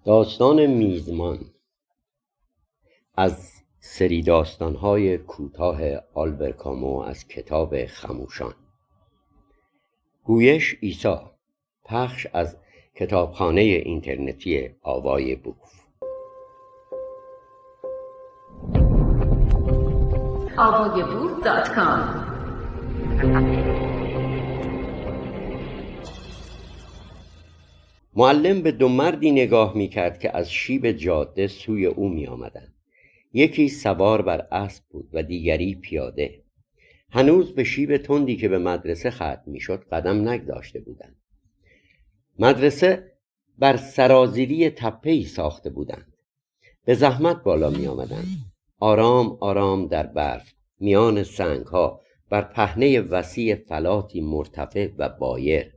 داستان میزمان از سری داستان‌های کوتاه آلبر کامو از کتاب خموشان. گویش عیسی، پخش از کتابخانه اینترنتی آوای بوف. avayaboof.com. معلم به دو مردی نگاه می‌کرد که از شیب جاده سوی او می‌آمدند. یکی سوار بر اسب بود و دیگری پیاده. هنوز به شیب تندی که به مدرسه ختم می‌شد قدم نگذاشته بودند. مدرسه بر سرازیری تپه‌ای ساخته بودند. به زحمت بالا می‌آمدند. آرام آرام در برف، میان سنگ‌ها، بر پهنه وسیع فلاتی مرتفع و بایر.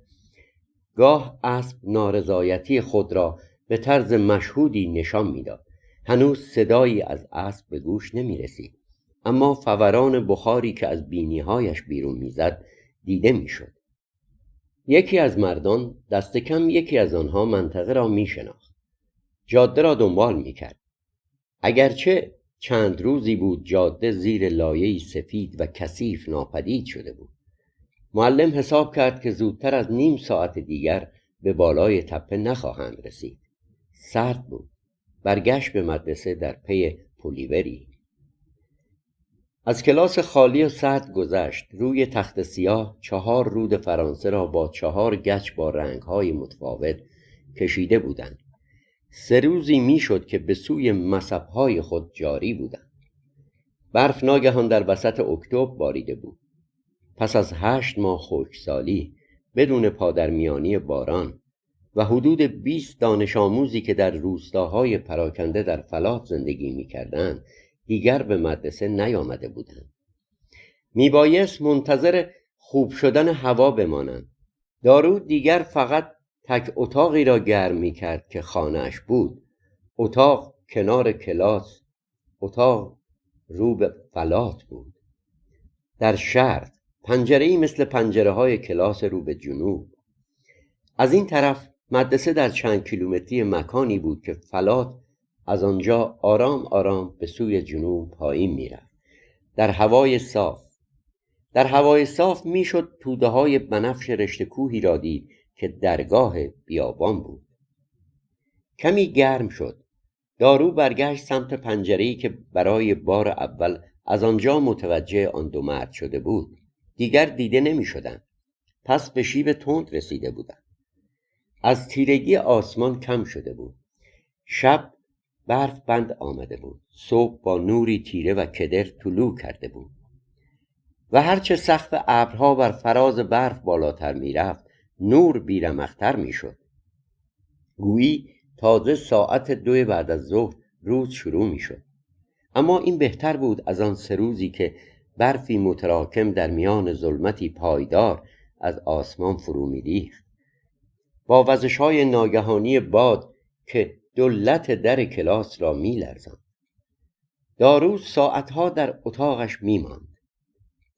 گاه اسب نارضایتی خود را به طرز مشهودی نشان می‌داد. هنوز صدایی از اسب به گوش نمی‌رسید، اما فوران بخاری که از بینی‌هایش بیرون می‌زد دیده می‌شد. یکی از مردان، دست کم یکی از آنها، منطقه را می‌شناخت. جاده را دنبال می‌کرد. اگرچه چند روزی بود جاده زیر لایه‌ای سفید و کثیف ناپدید شده بود. معلم حساب کرد که زودتر از نیم ساعت دیگر به بالای تپه نخواهند رسید. سرد بود. برگشت به مدرسه در پی پلیوری. از کلاس خالی و سرد گذشت. روی تخت سیاه 4 رود فرانسه را با 4 گچ با رنگ‌های متفاوت کشیده بودند. 3 روزی میشد که به سوی مصب‌های خود جاری بودند. برف ناگهان در وسط اکتبر باریده بود. پس از 8 ماه خشکسالی، بدون پادرمیانی باران و حدود 20 دانش آموزی که در روستاهای پراکنده در فلات زندگی می‌کردند، دیگر به مدرسه نیامده بودند. میبایست منتظر خوب شدن هوا بمانند. دارود دیگر فقط تک اتاقی را گرم می‌کرد که خانه‌اش بود. اتاق کنار کلاس، اتاق رو به فلات بود. در شرق پنجره‌ای مثل پنجره‌های کلاس رو به جنوب. از این طرف مدرسه در چند کیلومتری مکانی بود که فلات از آنجا آرام آرام به سوی جنوب پایین می‌رفت. در هوای صاف میشد توده‌های بنفش رشته کوهی را دید که درگاه بیابان بود. کمی گرم شد. دارو برگشت سمت پنجره‌ای که برای بار اول از آنجا متوجه آن دو مرد شده بود. دیگر دیده نمی شدند. پس به شیب تند رسیده بودند. از تیرگی آسمان کم شده بود. شب برف بند آمده بود. صبح با نوری تیره و کدر طلوع کرده بود و هرچه سقف ابرها بر فراز برف بالاتر می رفت، نور بیرمقتر می شد. گویی تازه ساعت 2 بعد از ظهر روز شروع می شد. اما این بهتر بود از آن 3 روزی که برفی متراکم در میان ظلمتی پایدار از آسمان فرو می‌ریخت. با وزش‌های ناگهانی باد که دولت در کلاس را می‌لرزاند. دارو ساعتها در اتاقش می‌ماند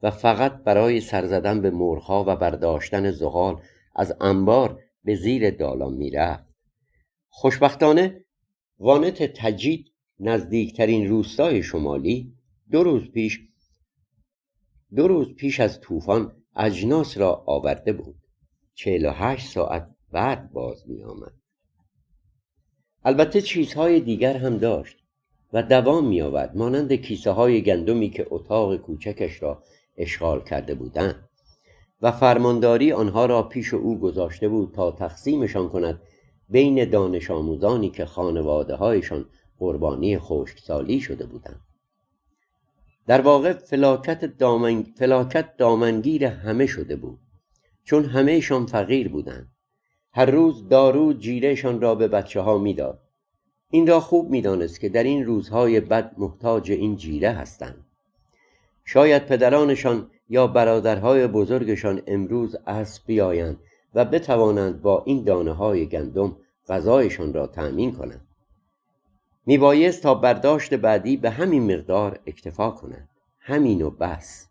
و فقط برای سر زدن به مرغ‌ها و برداشتن زغال از انبار به زیر دالان می‌رفت. خوشبختانه وانت تجید، نزدیکترین روستای شمالی، 2 روز پیش از طوفان اجناس را آورده بود. 48 ساعت بعد باز می آمد. البته چیزهای دیگر هم داشت و دوام می آورد، مانند کیسه های گندمی که اتاق کوچکش را اشغال کرده بودند و فرمانداری آنها را پیش او گذاشته بود تا تقسیمشان کند بین دانش آموزانی که خانواده هایشان قربانی خشکسالی شده بودند. در واقع فلاکت دامنگیر همه شده بود، چون همهشان فقیر بودند. هر روز دارو جیرهشان را به بچه ها میداد. این را خوب میدانست که در این روزهای بد محتاج این جیره هستند. شاید پدرانشان یا برادرهای بزرگشان امروز اسب بیایند و بتوانند با این دانه های گندم غذایشان را تأمین کنند. میبایست تا برداشت بعدی به همین مقدار اکتفا کنند. همین و بس.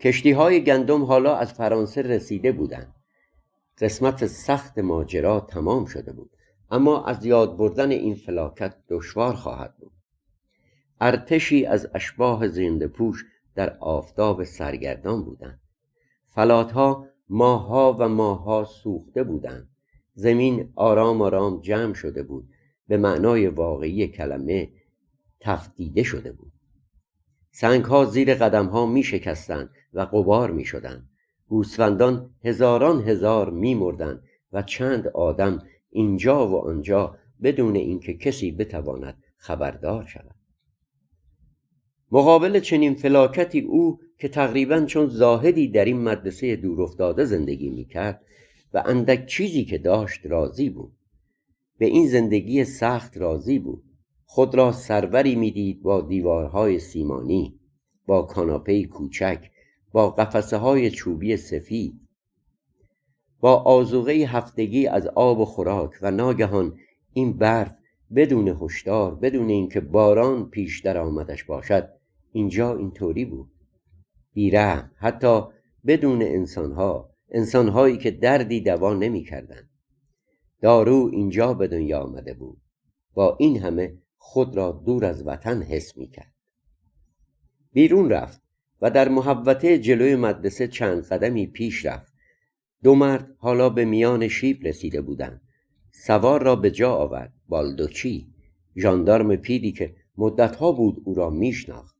کشتی‌های گندم حالا از فرانسه رسیده بودند. قسمت سخت ماجرا تمام شده بود، اما از یاد بردن این فلاکت دشوار خواهد بود. ارتشی از اشباح زنده پوش در آفتاب سرگردان بودند. فلاتها ماهها و ماهها سوخته بودند. زمین آرام آرام جمع شده بود، به معنای واقعی کلمه تفدیده شده بود. سنگها زیر قدمها می شکستند و غبار می شدند. گوسفندان هزاران هزار می مردند و چند آدم اینجا و آنجا بدون اینکه کسی بتواند خبردار شود. مقابل چنین فلاکتی او که تقریباً چون زاهدی در این مدرسه دورافتاده زندگی میکرد و اندک چیزی که داشت راضی بود. به این زندگی سخت راضی بود. خود را سروری میدید با دیوارهای سیمانی، با کاناپه کوچک، با قفسه های چوبی سفید، با آذوقه هفتگی از آب و خوراک، و ناگهان این برف بدون هشدار، بدون اینکه باران پیش در آمدش باشد، اینجا اینطوری بود. بیرحم، حتی بدون انسانهایی که دردی دوا نمی کردن. دارو اینجا به دنیا آمده بود، با این همه خود را دور از وطن حس می کرد. بیرون رفت و در محوطه جلوی مدرسه چند قدمی پیش رفت. دو مرد حالا به میان شیب رسیده بودند. سوار را به جا آورد. بالدوچی، ژاندارم پیری که مدتها بود او را میشناخت.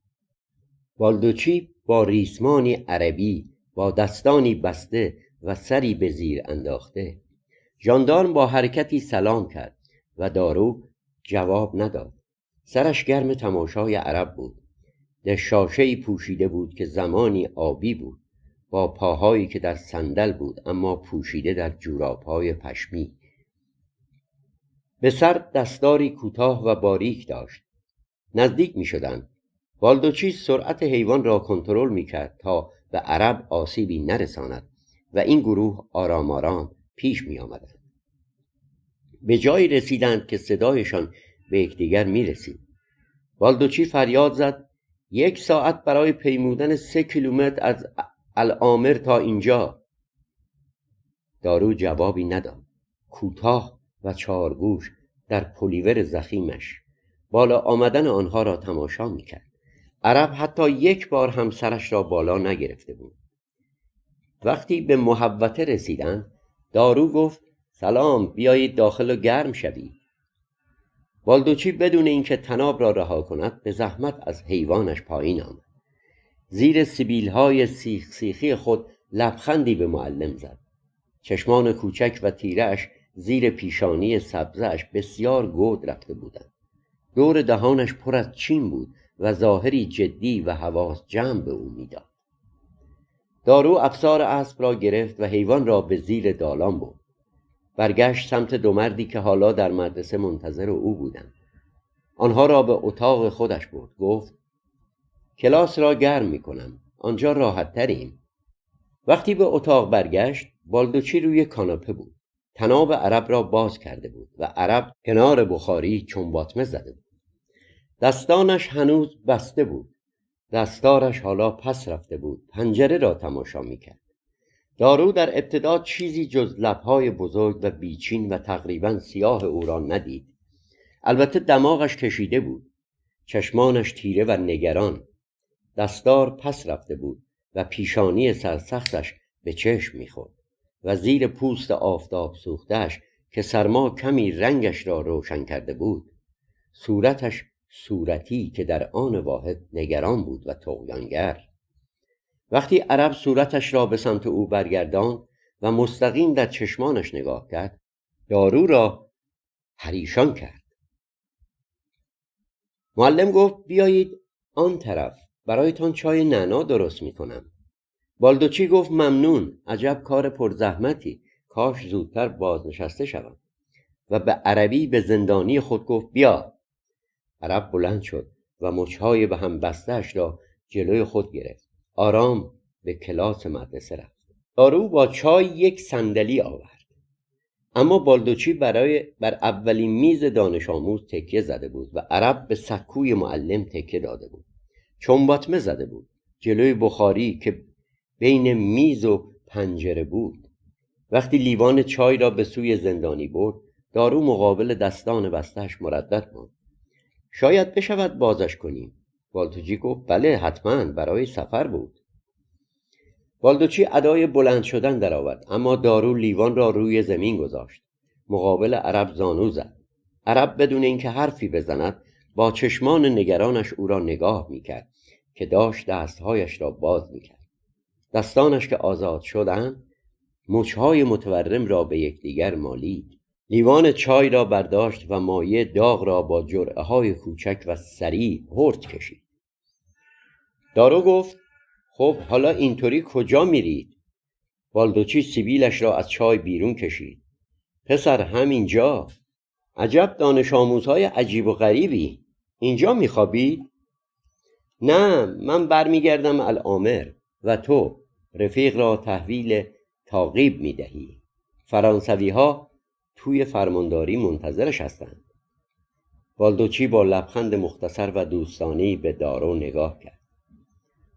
بالدوچی با ریسمانی عربی، با دستانی بسته و سری به زیر انداخته. ژاندارم با حرکتی سلام کرد و دارو جواب نداد. سرش گرم تماشای عرب بود. دشاشه‌ای پوشیده بود که زمانی آبی بود، با پاهایی که در صندل بود اما پوشیده در جوراب‌های پشمی. به سر دستاری کوتاه و باریک داشت. نزدیک می شدند. بالدوچی سرعت حیوان را کنترل می کرد تا به عرب آسیبی نرساند و این گروه آرام آرام پیش می آمدند. به جایی رسیدند که صدایشان به یکدیگر می رسید. بالدوچی فریاد زد: 1 ساعت برای پیمودن 3 کیلومتر از العامر تا اینجا. دارو جوابی نداد. کوتاه و چارگوش در پلیور ضخیمش بالا آمدن آنها را تماشا میکرد. عرب حتی 1 بار هم سرش را بالا نگرفته بود. وقتی به محوطه رسیدند، دارو گفت: سلام، بیایید داخل و گرم شوید. بالدوچی بدون اینکه طناب را رها کند به زحمت از حیوانش پایین آمد. زیر سیبیل‌های سیخ سیخی خود لبخندی به معلم زد. چشمان کوچک و تیره‌اش زیر پیشانی سبزه‌اش بسیار گود رفته بودند. دور دهانش پر از چین بود و ظاهری جدی و حواس جمع به او میداد. دارو افسار اسب را گرفت و حیوان را به زیر دالان برد. برگشت سمت 2 مردی که حالا در مدرسه منتظر او بودند. آنها را به اتاق خودش برد. گفت: کلاس را گرم میکنم، آنجا راحت تریم. وقتی به اتاق برگشت، بالدوچی روی کاناپه بود. طناب عرب را باز کرده بود و عرب کنار بخاری چنباتمه زده بود. دستانش هنوز بسته بود. دستارش حالا پس رفته بود. پنجره را تماشا میکرد. دارو در ابتدا چیزی جز لبهای بزرگ و بیچین و تقریبا سیاه او را ندید. البته دماغش کشیده بود. چشمانش تیره و نگران. دستار پس رفته بود و پیشانی سرسختش به چشم میخورد و زیر پوست آفتاب سوختش که سرما کمی رنگش را روشن کرده بود، صورتش صورتی که در آن واحد نگران بود و طغیانگر. وقتی عرب صورتش را به سمت او برگرداند و مستقیم در چشمانش نگاه کرد، دارو را پریشان کرد. معلم گفت: بیایید آن طرف، برایتان چای نعنا درست میکنم. بالدوچی گفت: ممنون، عجب کار پرزحمتی، کاش زودتر بازنشسته شوم. و به عربی به زندانی خود گفت: بیا. عرب بلند شد و مچهای به هم بسته‌اش را جلوی خود گرفت. آرام به کلاس مدرسه رفت. دارو با چای 1 صندلی آورد. اما بالدوچی بر اولین میز دانش آموز تکیه زده بود و عرب به سکوی معلم تکیه داده بود. چنباتمه زده بود جلوی بخاری که بین میز و پنجره بود. وقتی لیوان چای را به سوی زندانی برد، دارو مقابل دستان بسته‌اش مردد ماند. شاید بشود بازش کنیم. بالدوچی گفت بله حتما، برای سفر بود. بالدوچی ادای بلند شدن درآورد، اما دارو لیوان را روی زمین گذاشت. مقابل عرب زانو زد. عرب بدون اینکه حرفی بزند با چشمان نگرانش او را نگاه میکرد که داشت دستهایش را باز میکرد. دستانش که آزاد شدند مچهای متورم را به یکدیگر مالید. لیوان چای را برداشت و مایع داغ را با جرعه‌های کوچک و سریع هرد کشید. دارو گفت خب حالا اینطوری کجا میرید؟ بالدوچی سیبیلش را از چای بیرون کشید. پسر همینجا. عجب دانش آموزهای عجیب و غریبی. اینجا میخوابی؟ نه، من برمیگردم العامر و تو رفیق را تحویل تعقیب میدهی. فرانسوی ها توی فرمانداری منتظرش هستند. بالدوچی با لبخند مختصر و دوستانه‌ای به دارو نگاه کرد.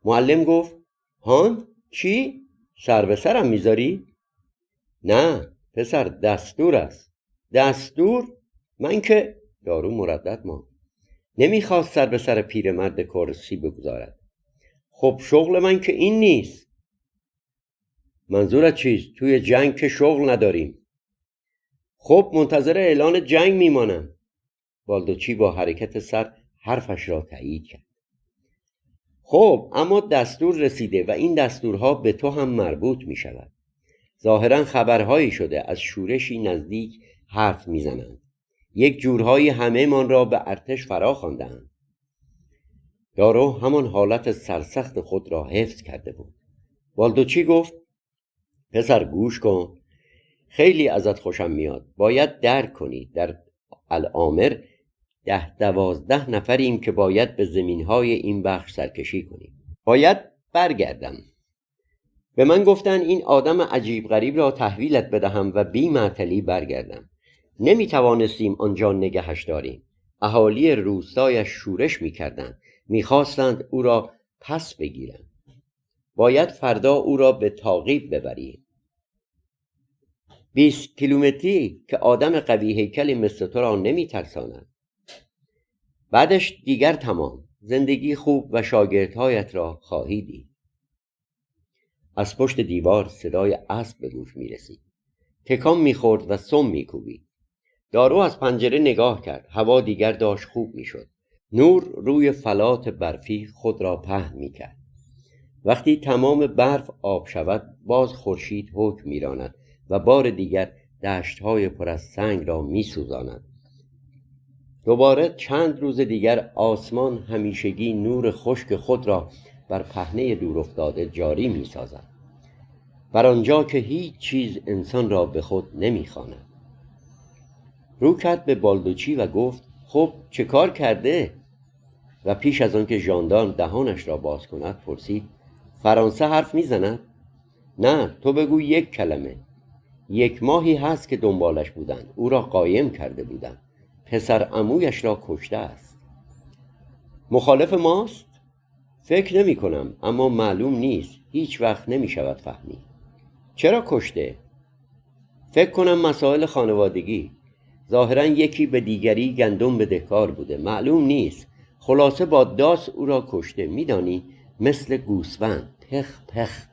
معلم گفت هان چی؟ سر به سرم میذاری؟ نه پسر، دستور است. دستور؟ من که... دارو مردد ماند. نمیخواست سر به سر پیرمرد کرسی بگذارد. خب شغل من که این نیست. منظورت چیست؟ توی جنگ که شغل نداریم. خب منتظر اعلان جنگ میمانم. بالدوچی با حرکت سر حرفش را تایید کرد. خب اما دستور رسیده و این دستورها به تو هم مربوط می شود. ظاهرا خبرهایی شده از شورشی نزدیک حرف می زنند. یک جورهایی همه من را به ارتش فرا خواندند. دارو همان حالت سرسخت خود را حفظ کرده بود. بالدوچی گفت پسر گوش کن، خیلی ازت خوشم میاد. باید درک کنی در العامر 10-12 نفریم که باید به زمینهای این بخش سرکشی کنیم. باید برگردم. به من گفتن این آدم عجیب غریب را تحویلت بدهم و بی معطلی برگردم. نمیتوانستیم آنجا نگهش داریم. اهالی روستایش شورش میکردند، میخواستند او را پس بگیرند. باید فردا او را به تعقیب ببریم. 20 کیلومتری که آدم قوی هیکلی مثل تو را نمیترساند. بعدش دیگر تمام. زندگی خوب و شاگردهایت را خواهی دید. از پشت دیوار صدای اسب به گوش میرسید. تکان میخورد و سم میکوبید. دارو از پنجره نگاه کرد. هوا دیگر داشت خوب میشد. نور روی فلات برفی خود را پهن میکرد. وقتی تمام برف آب شود باز خورشید حکم میراند و بار دیگر دشت‌های پر از سنگ را میسوزاند. دوباره چند روز دیگر آسمان همیشگی نور خشک خود را بر پهنه دور افتاده جاری می‌سازد. بر آنجا که هیچ چیز انسان را به خود نمی‌خواند. رو کرد به بالدوچی و گفت خب چه کار کرده؟ و پیش از آن که ژاندارم دهانش را باز کند پرسید فرانسه حرف می‌زند؟ نه، تو بگو یک کلمه. 1 ماهی هست که دنبالش بودند. او را قایم کرده بودند. پسر عمویش را کشته است. مخالف ماست؟ فکر نمی کنم، اما معلوم نیست. هیچ وقت نمی شود فهمید. چرا کشته؟ فکر کنم مسائل خانوادگی. ظاهرا یکی به دیگری گندم بدهکار بوده. معلوم نیست. خلاصه با داس او را کشته. میدانی مثل گوسفند پخ پخ.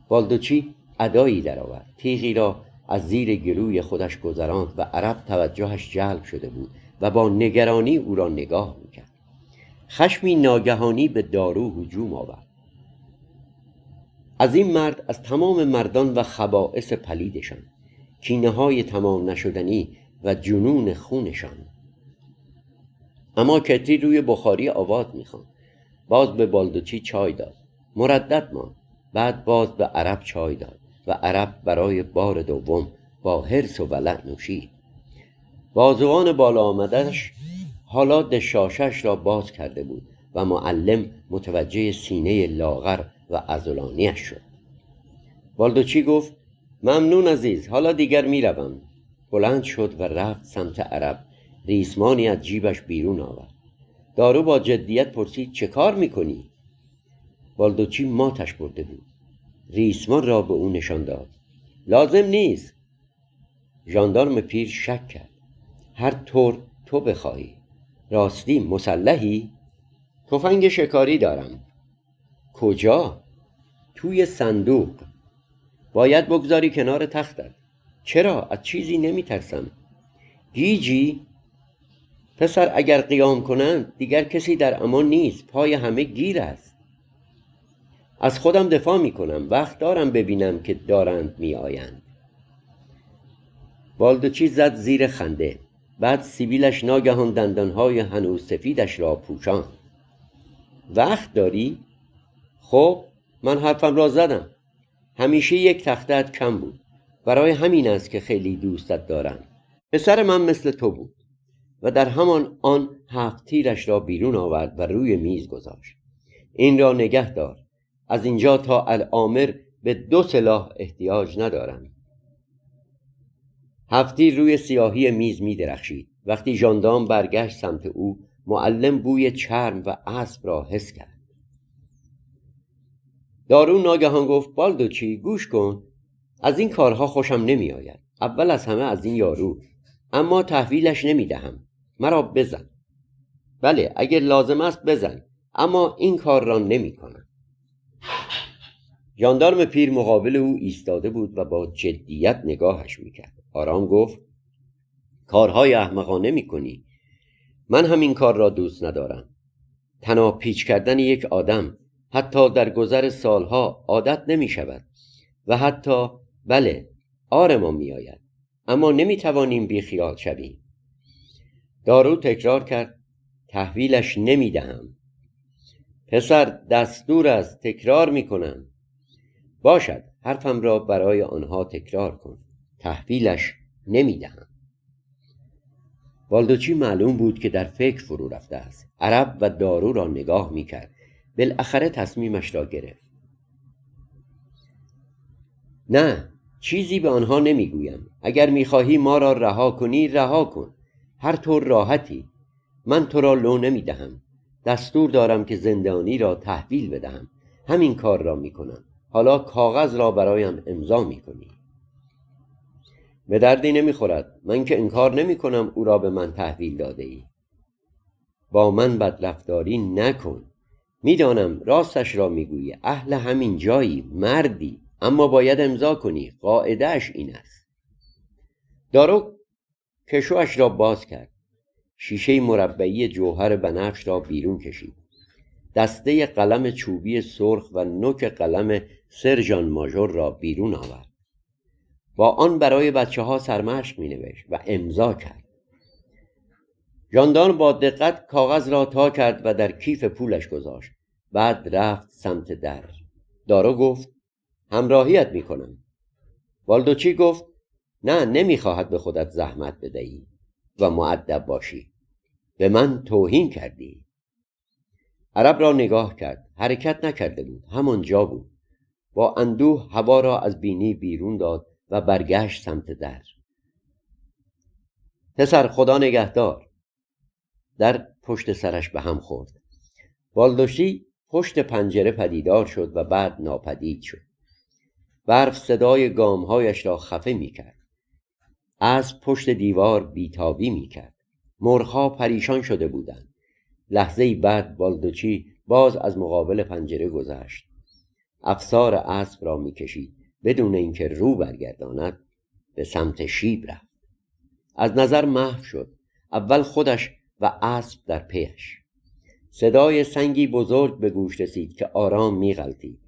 بالدوچی ادایی درآورد. تیغی را از زیر گلوی خودش گذراند و عرب توجهش جلب شده بود و با نگرانی او را نگاه میکرد. خشمی ناگهانی به دارو هجوم آورد. از این مرد از تمام مردان و خبائث پلیدشان، کینه‌های تمام نشدنی و جنون خونشان. اما کتری روی بخاری آواز میخواند. باز به بالدوچی چای داد. مردد ماند. بعد باز به عرب چای داد و عرب برای بار دوم با حرص و ولع نوشید. بازوان بالا آمدش حالا دشاشش را باز کرده بود و معلم متوجه سینه لاغر و عضلانیش شد. بالدوچی گفت ممنون عزیز، حالا دیگر میروم. بلند شد و رفت سمت عرب. ریسمانی از جیبش بیرون آورد. دارو با جدیت پرسید چه کار میکنی؟ بالدوچی ماتش برده بود. ریسمان را به او نشان داد. لازم نیست. ژاندارم پیر شک کرد. هر طور تو بخواهی. راستی مسلحی؟ تفنگ شکاری دارم. کجا؟ توی صندوق. باید بگذاری کنار تختت. چرا؟ از چیزی نمی ترسم. گیجی؟ پسر اگر قیام کنند دیگر کسی در امان نیست. پای همه گیر است. از خودم دفاع می کنم. وقت دارم ببینم که دارند می آیند. بالدوچی زد زیر خنده. بعد سیبیلش ناگهان دندانهای هنوز سفیدش را پوشاند. وقت داری؟ خب من حرفم را زدم. همیشه یک تختت کم بود. برای همین است که خیلی دوستت دارم. پسر من مثل تو بود. و در همان آن 7 تیرش را بیرون آورد و روی میز گذاشت. این را نگه دار. از اینجا تا العامر به 2 سلاح احتیاج ندارم. 7 تیر روی سیاهی میز می درخشید. وقتی ژاندارم برگشت سمت او، معلم بوی چرم و اسب را حس کرد. دارو ناگهان گفت بالدوچی گوش کن. از این کارها خوشم نمی آید. اول از همه از این یارو. اما تحویلش نمی دهم. مرا بزن. بله اگر لازم است بزن. اما این کار را نمی کنم. ژاندارم پیر مقابل او ایستاده بود و با جدیت نگاهش می کرد. آرام گفت کارهای احمقانه می کنی. من همین کار را دوست ندارم. تناپیچ کردن یک آدم حتی در گذر سالها عادت نمی شود و حتی بله آرمان می آید. اما نمی توانیم بی خیال شویم. دارو تکرار کرد تحویلش نمی دهم. پسر دستور است. تکرار می کنم. باشد حرفم را برای آنها تکرار کن. تحویلش نمی دهم. بالدوچی معلوم بود که در فکر فرو رفته است. عرب و دارو را نگاه می کرد. بالاخره تصمیمش را گرفت. نه چیزی به آنها نمی گویم. اگر می خواهی ما را رها کنی رها کن. هر طور راحتی. من تو را لو نمی دهم. دستور دارم که زندانی را تحویل بدهم. همین کار را می کنم. حالا کاغذ را برایم امضا می کنی. به دردی نمی خورد. من که انکار نمی کنم او را به من تحویل داده ای. با من بدرفتاری نکن. میدانم راستش را میگویی. اهل همین جایی. مردی. اما باید امضا کنی. قاعده‌اش این است. دارو کشوش را باز کرد. شیشه مربعی جوهر بنفش را بیرون کشید. دسته قلم چوبی سرخ و نوک قلم سرژان ماژور را بیرون آورد. با آن برای بچه‌ها سرمشق می‌نوشت و امضا کرد. ژاندارم با دقت کاغذ را تا کرد و در کیف پولش گذاشت. بعد رفت سمت در. دارو گفت همراهیت می‌کنم. بالدوچی گفت نه نمی‌خواهد به خودت زحمت بدهی و مؤدب باشی. به من توهین کردی. عرب را نگاه کرد. حرکت نکرده بود. همان جا بود. با اندوه هوا را از بینی بیرون داد و برگشت سمت در. پسر خدا نگهدار. در پشت سرش به هم خورد. بالدوچی پشت پنجره پدیدار شد و بعد ناپدید شد. برف صدای گامهایش را خفه می کرد. اسب پشت دیوار بیتابی می کرد. مرغ‌ها پریشان شده بودند. لحظه‌ای بعد بالدوچی باز از مقابل پنجره گذشت. افسار اسب را می کشید. بدون اینکه رو برگرداند به سمت شیب رفت. از نظر محو شد. اول خودش و اسب در پیش. صدای سنگی بزرگ به گوش رسید که آرام می غلتید.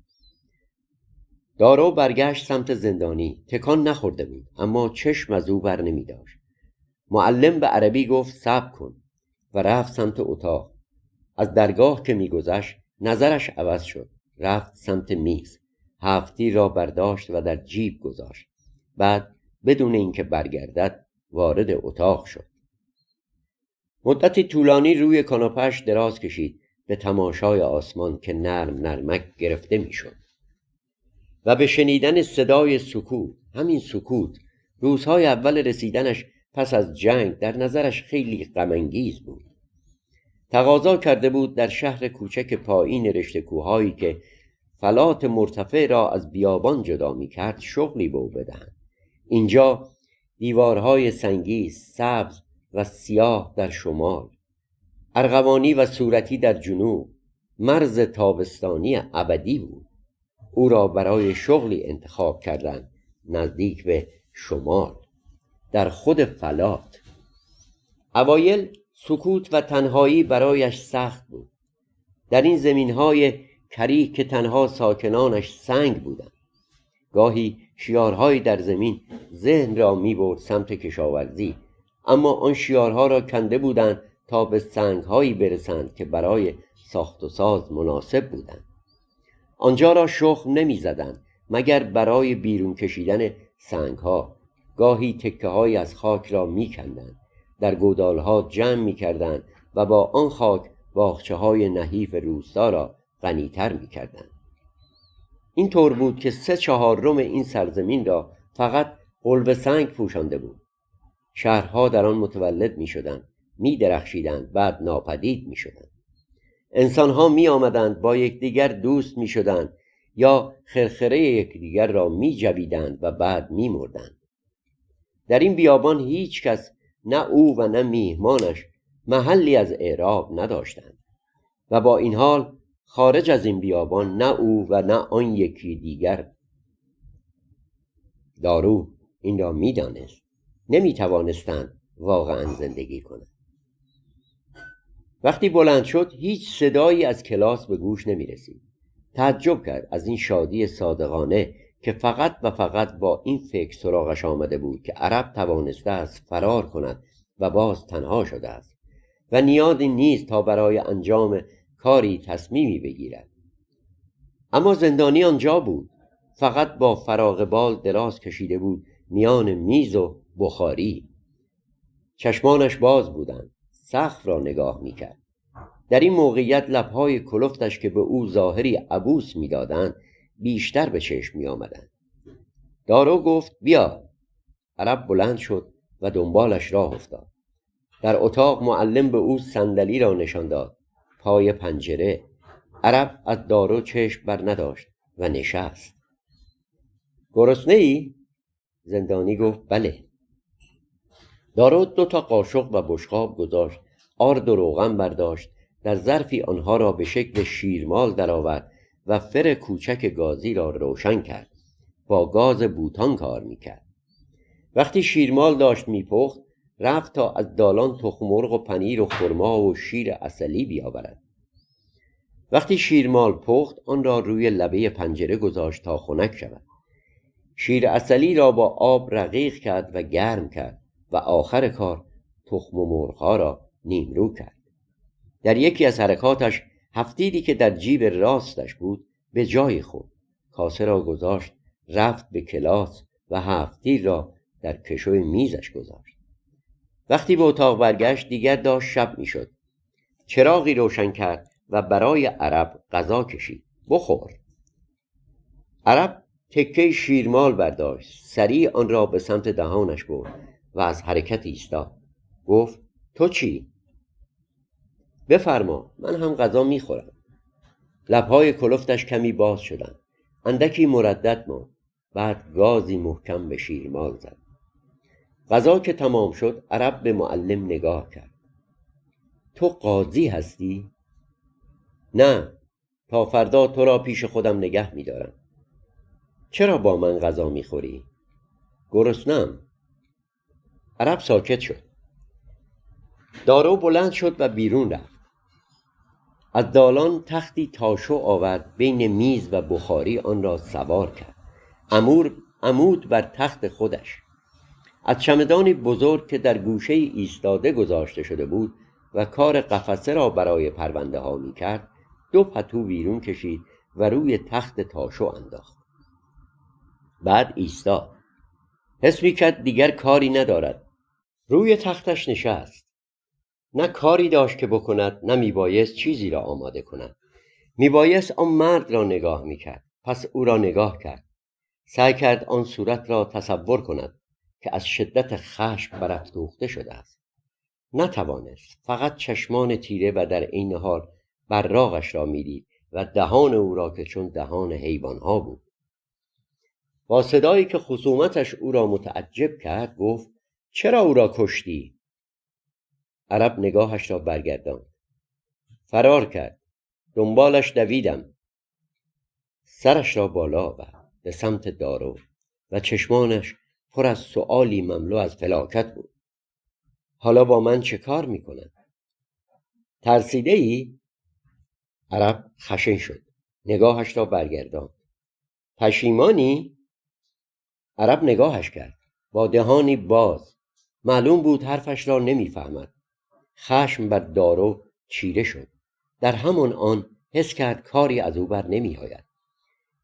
دارو برگشت سمت زندانی. تکان نخورده بود اما چشم از او بر نمی داشت. معلم به عربی گفت صبر کن و رفت سمت اتاق. از درگاه که می گذشت نظرش عوض شد. رفت سمت میز. 7 تیر را برداشت و در جیب گذاشت. بعد بدون اینکه برگردد وارد اتاق شد. مدتی طولانی روی کاناپه‌اش دراز کشید به تماشای آسمان که نرم نرمک گرفته میشد و به شنیدن صدای سکوت. همین سکوت روزهای اول رسیدنش پس از جنگ در نظرش خیلی غم‌انگیز بود. تقاضا کرده بود در شهر کوچک پایین رشته کوههایی که فلات مرتفع را از بیابان جدا می کرد شغلی به او بدهند. اینجا دیوارهای سنگی سبز و سیاه در شمال، ارغوانی و صورتی در جنوب، مرز تابستانی ابدی بود. او را برای شغلی انتخاب کردند نزدیک به شمال، در خود فلات. اوایل سکوت و تنهایی برایش سخت بود. در این زمینهای کریه که تنها ساکنانش سنگ بودند. گاهی شیارهایی در زمین ذهن را می‌برد سمت کشاورزی، اما آن شیارها را کنده بودند تا به سنگهایی برسند که برای ساخت و ساز مناسب بودند. آنجا را شخم نمی‌زدند مگر برای بیرون کشیدن سنگها. گاهی تکه‌هایی از خاک را می‌کندند، در گودال‌ها جمع می‌کردند و با آن خاک باغچه‌های نحیف روستا را غنی‌تر می‌کردند. این طور بود که 3/4 این سرزمین را فقط قلب سنگ پوشانده بود. شهرها در آن متولد می‌شدند، می‌درخشیدند، بعد ناپدید می‌شدند. انسان‌ها می‌آمدند، با یکدیگر دوست می‌شدند یا خرخره یکدیگر را می‌جویدند و بعد می‌مردند. در این بیابان هیچ کس، نه او و نه میهمانش، محلی از اعراب نداشتند و با این حال خارج از این بیابان نه او و نه آن یکی دیگر. دارو این را می‌دانست. نمی‌توانستند واقعا زندگی کنند. وقتی بلند شد هیچ صدایی از کلاس به گوش نمی‌رسید. تعجب کرد از این شادی صادقانه که فقط و فقط با این فکر سراغش آمده بود که عرب توانسته است فرار کند و باز تنها شده است و نیازی نیست تا برای انجام کاری تصمیمی بگیرد. اما زندانی آنجا بود، فقط با فراغ بال دراز کشیده بود میان میز و بخاری. چشمانش باز بودند، سقف را نگاه میکرد. در این موقعیت لبهای کلفتش که به او ظاهری عبوس میدادند بیشتر به چشم میآمدند. دارو گفت بیا. عرب بلند شد و دنبالش راه افتاد. در اتاق معلم به او صندلی را نشان داد، پای پنجره. عرب از دارو چشم بر نداشت و نشست. گرسنه ای؟ زندانی گفت بله. دارو 2 قاشق و بشقاب گذاشت، آرد و روغن برداشت، در ظرفی آنها را به شکل شیرمال درآورد و فر کوچک گازی را روشن کرد. با گاز بوتان کار میکرد. وقتی شیرمال داشت میپخت، رفت تا از دالان تخم مرغ و پنیر و خرما و شیر عسلی بیاورد. وقتی شیرمال پخت، آن را روی لبه پنجره گذاشت تا خنک شود. شیر عسلی را با آب رقیق کرد و گرم کرد و آخر کار تخم مرغ‌ها را نیمرو کرد. در یکی از حرکاتش هفتیری که در جیب راستش بود به جای خورد. کاسه را گذاشت، رفت به کلاس و هفتیر را در کشوی میزش گذاشت. وقتی به اتاق برگشت دیگر داشت شب میشد. چراغی روشن کرد و برای عرب غذا کشید. بخور. عرب تکه شیرمال برداشت، سریع آن را به سمت دهانش برد و از حرکت ایستاد. گفت تو چی؟ بفرما، من هم غذا میخورم. لبهای کلفتش کمی باز شدند، اندکی مردد ماند، بعد گازی محکم به شیرمال زد. غذا که تمام شد عرب به معلم نگاه کرد. تو قاضی هستی؟ نه، تا فردا تو را پیش خودم نگه می‌دارم. چرا با من غذا می‌خوری؟ گرسنه‌ام. عرب ساکت شد. دارو بلند شد و بیرون رفت. از دالان تختی تاشو آورد، بین میز و بخاری آن را سوار کرد. عمود بر تخت خودش. از چمدانی بزرگ که در گوشه ایستاده گذاشته شده بود و کار قفسه را برای پرونده ها می کرد 2 پتو بیرون کشید و روی تخت تاشو انداخت. بعد ایستاد. حس می کرد دیگر کاری ندارد. روی تختش نشست. نه کاری داشت که بکند، نه می بایست چیزی را آماده کند. می بایست آن مرد را نگاه می کرد. پس او را نگاه کرد. سعی کرد آن صورت را تصور کند که از شدت خشم برافروخته شده است. نتوانست. فقط چشمان تیره و در عین حال براقش را میدید و دهان او را که چون دهان حیوانها بود. با صدایی که خصومتش او را متعجب کرد گفت: چرا او را کشتی؟ عرب نگاهش را برگرداند. فرار کرد. دنبالش دویدم. سرش را بالا آورد به سمت دارو و چشمانش پر از سؤالی مملو از فلاکت بود. حالا با من چه کار میکنند؟ ترسیده ای؟ عرب خشن شد. نگاهش را برگرداند. پشیمانی؟ عرب نگاهش کرد با دهانی باز. معلوم بود حرفش را نمیفهمد. خشم بر دارو چیره شد. در همان آن حس کرد کاری از او بر نمیآید.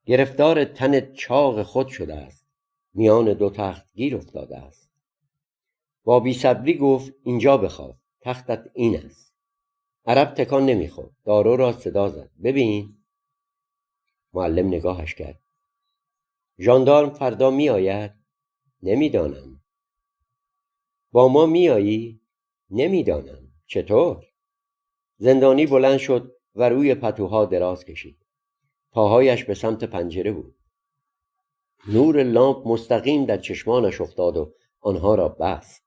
گرفتار تن چاق خود شده است. میان دو تخت گیر افتاده است. با بی‌صبری گفت: اینجا بخواب. تختت این است. عرب تکان نمیخورد. دارو را صدا زد: ببین. معلم نگاهش کرد. ژاندارم فردا می آید؟ نمیدانم. با ما می آیی؟ نمیدانم. چطور؟ زندانی بلند شد و روی پتوها دراز کشید. پاهایش به سمت پنجره بود. نور لامپ مستقیم در چشمانش افتاد و آنها را بست.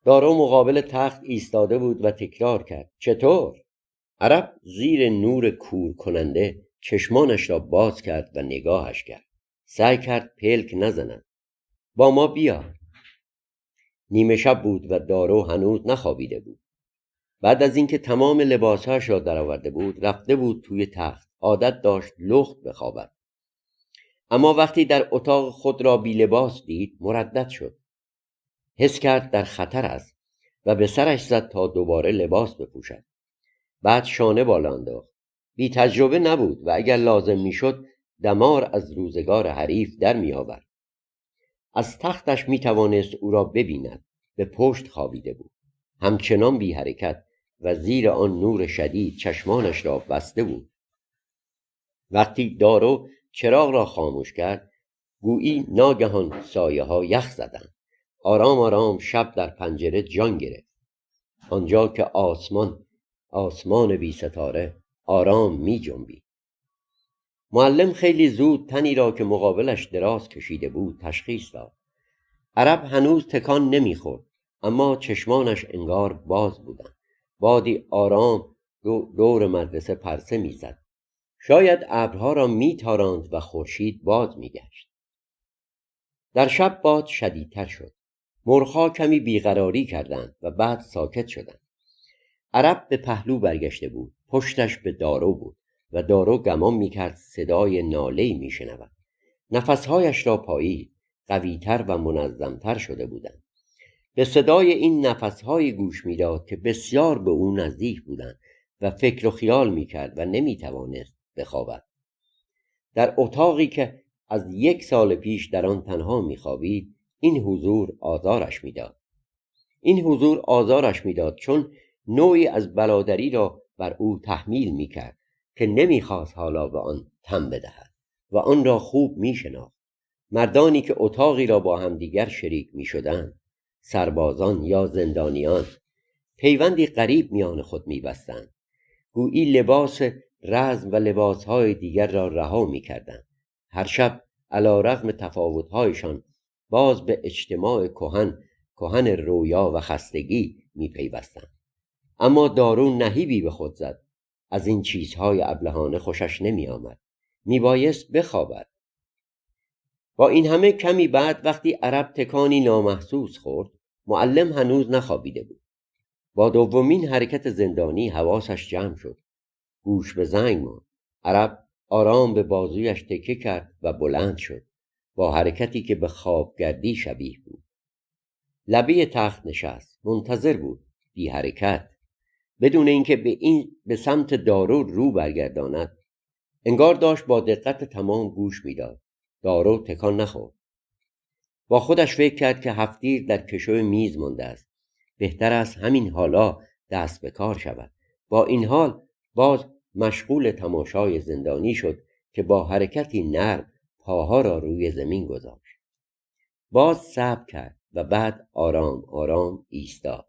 دارو مقابل تخت ایستاده بود و تکرار کرد: چطور؟ عرب زیر نور کور کننده چشمانش را باز کرد و نگاهش کرد. سعی کرد پلک نزند. با ما بیا. نیمه شب بود و دارو هنوز نخوابیده بود. بعد از اینکه تمام لباسهاش را درآورده بود رفته بود توی تخت. عادت داشت لخت بخوابد. اما وقتی در اتاق خود را بی لباس دید مردد شد. حس کرد در خطر است و به سرش زد تا دوباره لباس بپوشد. بعد شانه بالا انداخت. بی تجربه نبود و اگر لازم میشد دمار از روزگار حریف در می آورد. از تختش می توانست او را ببیند. به پشت خوابیده بود. همچنان بی حرکت و زیر آن نور شدید چشمانش را بسته بود. وقتی دارو چراغ را خاموش کرد گویی ناگهان سایه ها یخ زدند. آرام آرام شب در پنجره جان گرفت. آنجا که آسمان بی ستاره آرام می جنبید. معلم خیلی زود تنی را که مقابلش دراز کشیده بود تشخیص داد. عرب هنوز تکان نمیخورد اما چشمانش انگار باز بودند. بادی آرام دور مدرسه پرسه میزد. شاید ابرها را میتاراند و خورشید باز میگشت. در شب باد شدیدتر شد. مرغ‌ها کمی بیقراری کردند و بعد ساکت شدند. عرب به پهلو برگشته بود. پشتش به دارو بود و دارو گمان میکرد صدای ناله‌ای میشنود. نفسهایش را پایید. قویتر و منظمتر شده بودند. به صدای این نفسهای گوش میداد که بسیار به او نزدیک بودند و فکر و خیال میکرد و نمیتوانست بخوابد. در اتاقی که از 1 سال پیش در آن تنها میخوابید این حضور آزارش میداد چون نوعی از بلادری را بر او تحمیل میکرد که نمیخواست حالا به آن تن بدهد و آن را خوب میشناخت. مردانی که اتاقی را با همدیگر شریک میشدند، سربازان یا زندانیان، پیوندی غریب میان خود میبستند. گویی لباس رزم و لباسهای دیگر را رها میکردند. هر شب علی رغم تفاوتهایشان باز به اجتماع کهن رویا و خستگی میپیوستند. اما دارو نهیبی به خود زد. از این چیزهای ابلهانه خوشش نمیآمد. میبایست بخوابد. با این همه کمی بعد وقتی عرب تکانی نامحسوس خورد معلم هنوز نخوابیده بود. با دومین حرکت زندانی حواسش جمع شد. گوش به زنگ ماند. عرب آرام به بازویش تکه کرد و بلند شد با حرکتی که به خوابگردی شبیه بود. لبه تخت نشست. منتظر بود. بی حرکت. بدون اینکه به سمت دارو رو برگرداند. انگار داشت با دقت تمام گوش میداد. دارو تکان نخورد. با خودش فکر کرد که هفتیر در کشو میز مانده است. بهتر است همین حالا دست به کار شود. با این حال باز مشغول تماشای زندانی شد که با حرکتی نرم پاها را روی زمین گذاشت. باز صبر کرد و بعد آرام آرام ایستاد.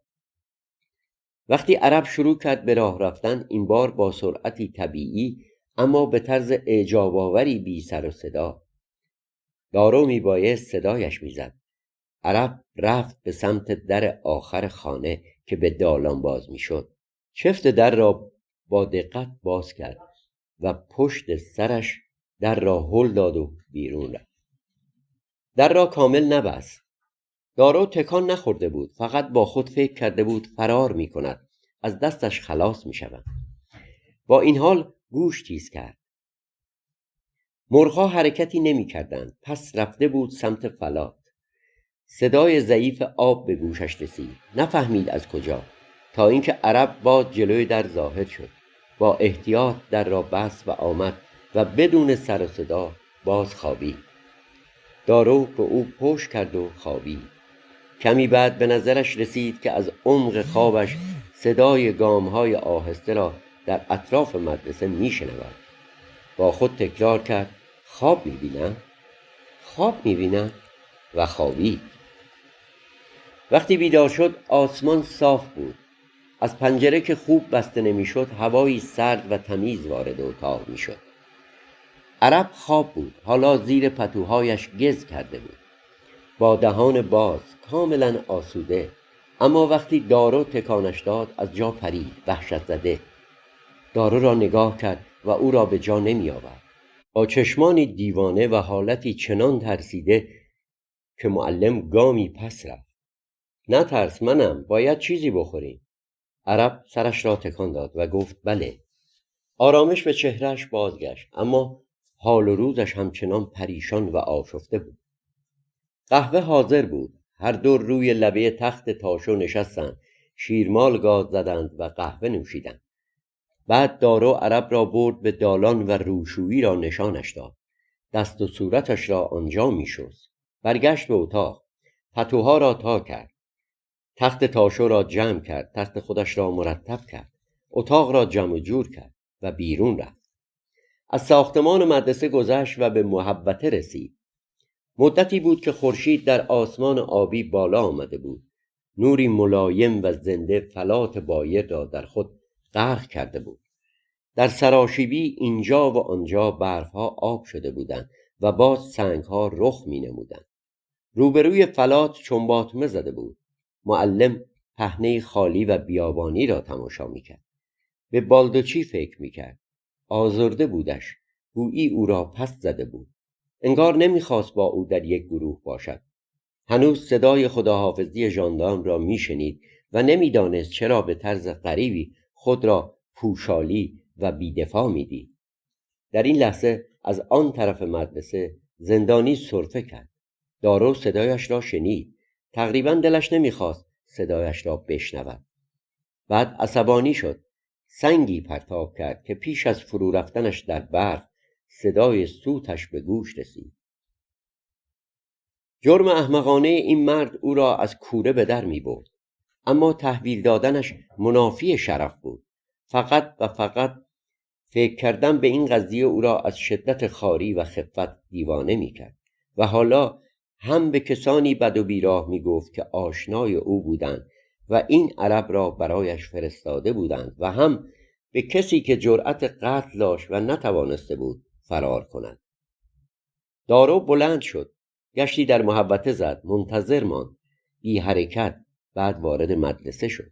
وقتی عرب شروع کرد به راه رفتن این بار با سرعتی طبیعی اما به طرز اعجاب آوری بی سر و صدا دارو میبایست صدایش میزد. عرب رفت به سمت در آخر خانه که به دالان باز میشد. چفت در را با دقت باز کرد و پشت سرش در را هل داد و بیرون رفت. در را کامل نبست. دارو تکان نخورده بود، فقط با خود فکر کرده بود فرار می کند، از دستش خلاص می شود. با این حال گوش تیز کرد. مرغ‌ها حرکتی نمی کردند، پس رفته بود سمت فلات. صدای ضعیف آب به گوشش رسید، نفهمید از کجا، تا اینکه عرب باز جلوی در ظاهر شد. با احتیاط در را بست و آمد و بدون سر و صدا باز خوابید. دارو به او پشت کرد و خوابید. کمی بعد به نظرش رسید که از عمق خوابش صدای گام‌های آهسته را در اطراف مدرسه می‌شنود. با خود تکرار کرد: خواب می‌بینم، خواب می‌بینم، و خوابید. وقتی بیدار شد آسمان صاف بود. از پنجره که خوب بسته نمی‌شد هوایی سرد و تمیز وارد اتاق می‌شد. عرب خواب بود، حالا زیر پتوهایش گز کرده بود، با دهان باز، کاملا آسوده. اما وقتی دارو تکانش داد از جا پرید، وحشت زده. دارو را نگاه کرد و او را به جا نمی آورد. با چشمانی دیوانه و حالتی چنان ترسیده که معلم گامی پس رفت. نه ترس، منم، باید چیزی بخوریم. عرب سرش را تکان داد و گفت بله. آرامش به چهرهش بازگشت، اما حال و روزش همچنان پریشان و آشفته بود. قهوه حاضر بود. هر دو روی لبه تخت تاشو نشستند، شیرمال گاز زدند و قهوه نوشیدند. بعد دارو عرب را برد به دالان و روشویی را نشانش داد. دست و صورتش را آنجا می‌شست. برگشت به اتاق. پتوها را تا کرد. تخت تاشو را جمع کرد. تخت خودش را مرتب کرد. اتاق را جمع جور کرد و بیرون رفت. از ساختمان مدرسه گذشت و به محوطه رسید. مدتی بود که خورشید در آسمان آبی بالا آمده بود. نوری ملایم و زنده فلات بایر را در خود غرق کرده بود. در سراشیبی اینجا و آنجا برفها آب شده بودند و باز سنگها رخ می نمودند. روبروی فلات چنباتمه زده بود. معلم پهنه خالی و بیابانی را تماشا می کرد. به بالدوچی فکر می کرد. آزرده بودش، گویی او را پس زده بود. انگار نمیخواست با او در یک گروه باشد. هنوز صدای خداحافظی ژاندارم را میشنید و نمیدانست چرا به طرز غریبی خود را پوشالی و بیدفاع میدید. در این لحظه از آن طرف مدرسه زندانی سرفه کرد. دارو صدایش را شنید. تقریبا دلش نمیخواست صدایش را بشنود. بعد عصبانی شد. سنگی پرتاب کرد که پیش از فرو رفتنش در برف صدای سوتش به گوش رسید. جرم احمقانه این مرد او را از کوره به در می برد. اما تحویل دادنش منافی شرف بود. فقط و فقط فکر کردن به این قضیه او را از شدت خواری و خفت دیوانه می کرد. و حالا هم به کسانی بد و بیراه می گفت که آشنای او بودند و این عرب را برایش فرستاده بودند و هم به کسی که جرأت قتل داشت و نتوانسته بود فرار کند. دارو بلند شد. گشتی در محوطه زد. منتظر ماند. بی حرکت. بعد وارد مدرسه شد.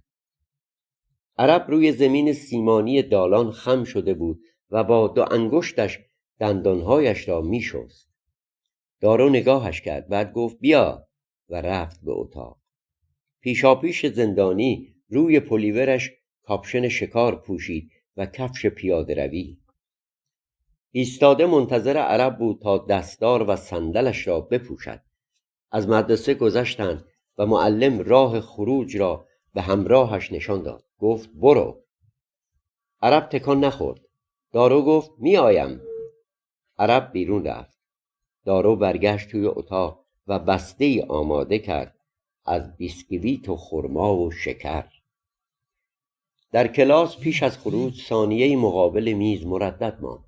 عرب روی زمین سیمانی دالان خم شده بود و با دو انگشتش دندانهایش را می شست. دارو نگاهش کرد. بعد گفت بیا و رفت به اتاق. پیشاپیش زندانی روی پلیورش کاپشن شکار پوشید و کفش پیاده روی. ایستاده منتظر عرب بود تا دستار و صندلش را بپوشد. از مدرسه گذشتند و معلم راه خروج را به همراهش نشان داد. گفت برو. عرب تکان نخورد. دارو گفت می آیم. عرب بیرون رفت. دارو برگشت توی اتاق و بسته‌ای آماده کرد از بیسکویت و خرما و شکر. در کلاس پیش از خروج ثانیه‌ای مقابل میز مردد ماند.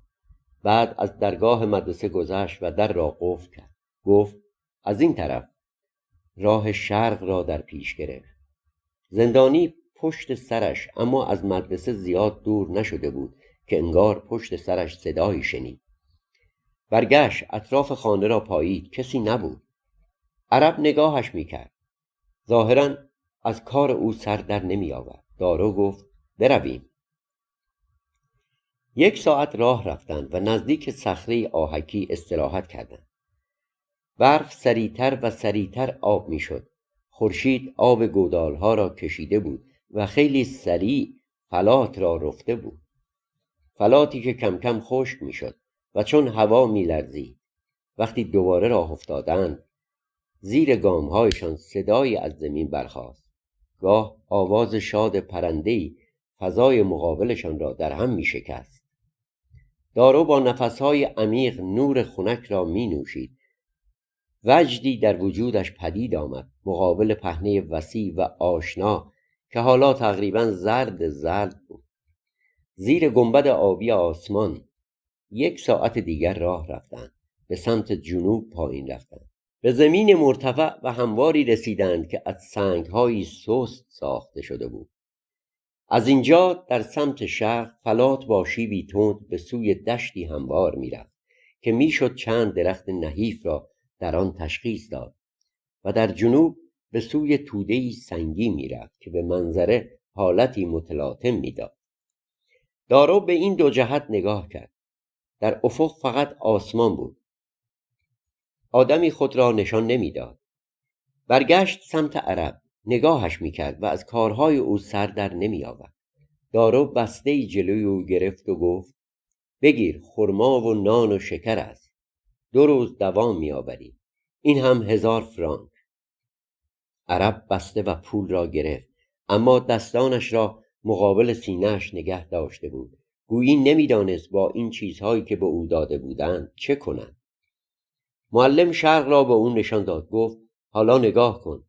بعد از درگاه مدرسه گذشت و در را قفل کرد. گفت از این طرف. راه شرق را در پیش گرفت. زندانی پشت سرش، اما از مدرسه زیاد دور نشده بود که انگار پشت سرش صدایی شنید. برگشت، اطراف خانه را پایید، کسی نبود. عرب نگاهش میکرد. ظاهراً از کار او سر در نمی آورد. دارو گفت برویم. 1 ساعت راه رفتند و نزدیک صخره آهکی استراحت کردند. برف سریعتر و سریعتر آب میشد. خورشید آب گودالها را کشیده بود و خیلی سریع فلات را رفته بود. فلاتی که کم کم خشک میشد و چون هوا میلرزید. وقتی دوباره راه افتادند، زیر گامهایشان صدایی از زمین برخاست. گاه آواز شاد پرنده‌ای فضای مقابلشان را در هم میشکست. دارو با نفسهای عمیق نور خنک را می نوشید. وجدی در وجودش پدید آمد مقابل پهنه وسیع و آشنا که حالا تقریباً زرد بود. زیر گنبد آبی آسمان 1 ساعت دیگر راه رفتند. به سمت جنوب پایین رفتند. به زمین مرتفع و همواری رسیدند که از سنگ‌های سست ساخته شده بود. از اینجا در سمت شرق فلات با شیبی تند به سوی دشتی هموار می‌رفت که میشد چند درخت نحیف را در آن تشخیص داد و در جنوب به سوی توده‌ای سنگی می‌رفت که به منظره حالتی متلاطم می‌داد. دارو به این 2 جهت نگاه کرد. در افق فقط آسمان بود. آدمی خود را نشان نمی‌داد. برگشت سمت عرب. نگاهش می‌کرد و از کارهای او سر در نمی‌آورد. دارو بسته‌ای جلوی او گرفت و گفت بگیر، خرما و نان و شکر است. 2 روز دوام می‌آوری. این هم 1000 فرانک. عرب بسته و پول را گرفت، اما دستانش را مقابل سینه‌اش نگه داشته بود. گویی نمی‌دانست با این چیزهایی که به او داده بودند چه کند. معلم شرق را به او نشان داد. گفت حالا نگاه کن.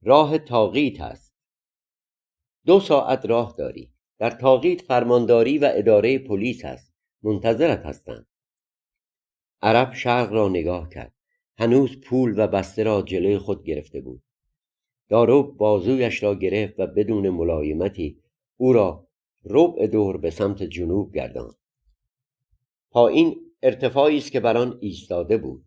راه تاقیت است. 2 ساعت راه داری. در تاقیت فرمانداری و اداره پلیس است. منتظرت هستند. عرب شرق را نگاه کرد. هنوز پول و بسته را جلوی خود گرفته بود. دارو بازویش را گرفت و بدون ملایمتی او را ربع دور به سمت جنوب گرداند. پایین ارتفاعی است که بر آن ایستاده بود.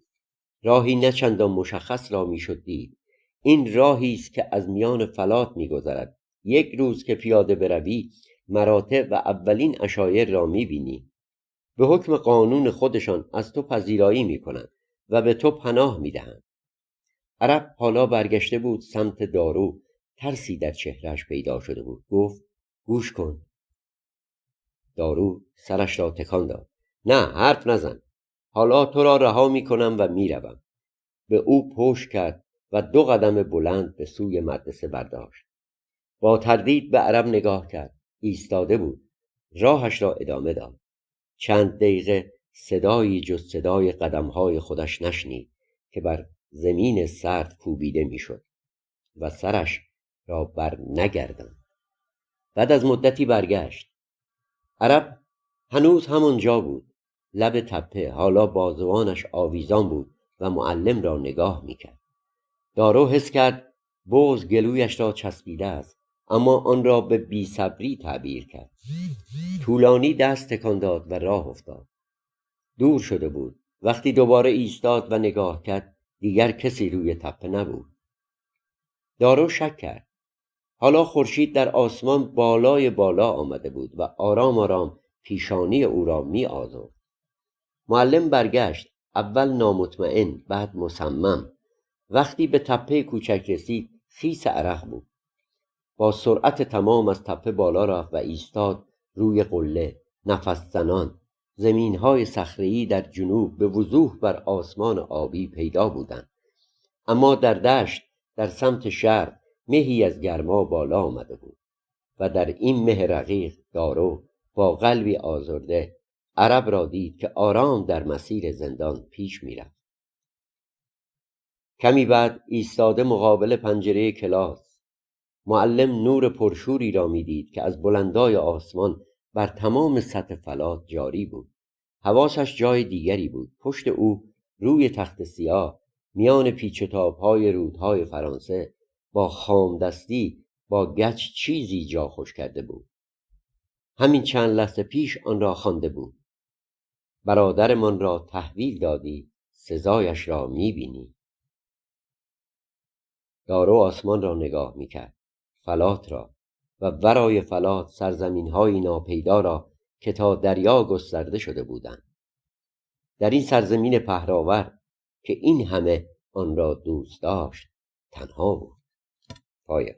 راهی نه چندان مشخص را میشد دید. این راهی است که از میان فلات میگذرد. 1 روز که پیاده بروی مراتع و اولین عشایر را میبینی. به حکم قانون خودشان از تو پذیرایی میکنند و به تو پناه میدهند. عرب حالا برگشته بود سمت دارو. ترسی در چهرهش پیدا شده بود. گفت گوش کن. دارو سرش را تکان داد. نه، حرف نزن. حالا تو را رها میکنم و میروم. به او پشت کرد و 2 قدم بلند به سوی مدرسه برداشت. با تردید به عرب نگاه کرد. ایستاده بود. راهش را ادامه داد. چند دقیقه صدایی جز صدای قدم‌های خودش نشنید که بر زمین سرد کوبیده میشد و سرش را بر نگرداند. بعد از مدتی برگشت. عرب هنوز همانجا بود. لب تپه. حالا بازوانش آویزان بود و معلم را نگاه میکرد. دارو حس کرد بغض گلویش را چسبیده است، اما آن را به بی‌صبری تعبیر کرد. طولانی دست تکان داد و راه افتاد. دور شده بود. وقتی دوباره ایستاد و نگاه کرد دیگر کسی روی تپه نبود. دارو شک کرد. حالا خورشید در آسمان بالای بالا آمده بود و آرام آرام پیشانی او را می آزرد. معلم برگشت. اول نامطمئن، بعد مصمم. وقتی به تپه کوچک رسید خیس عرق بود. با سرعت تمام از تپه بالا رفت و ایستاد روی قله. نفس زنان. زمین‌های صخره‌ای در جنوب به وضوح بر آسمان آبی پیدا بودند، اما در دشت در سمت شرق مهی از گرما بالا آمده بود و در این مه رقیق دارو با قلبی آزرده عرب را دید که آرام در مسیر زندان پیش می‌رفت. کمی بعد ایستاده مقابل پنجره کلاس. معلم نور پرشوری را می‌دید که از بلندای آسمان بر تمام سطح فلات جاری بود. حواسش جای دیگری بود. پشت او روی تخت سیاه میان پیچ و تاب‌های رودهای فرانسه با خامدستی با گچ چیزی جا خوش کرده بود. همین چند لحظه پیش آن را خوانده بود. برادرمان را تحویل دادی، سزایش را می‌بینی. دارو آسمان را نگاه می‌کرد، فلات را، و ورای فلات سرزمین‌های ناپیدا را که تا دریا گسترده شده بودند. در این سرزمین پهراور که این همه آن را دوست داشت تنها بود. پایان.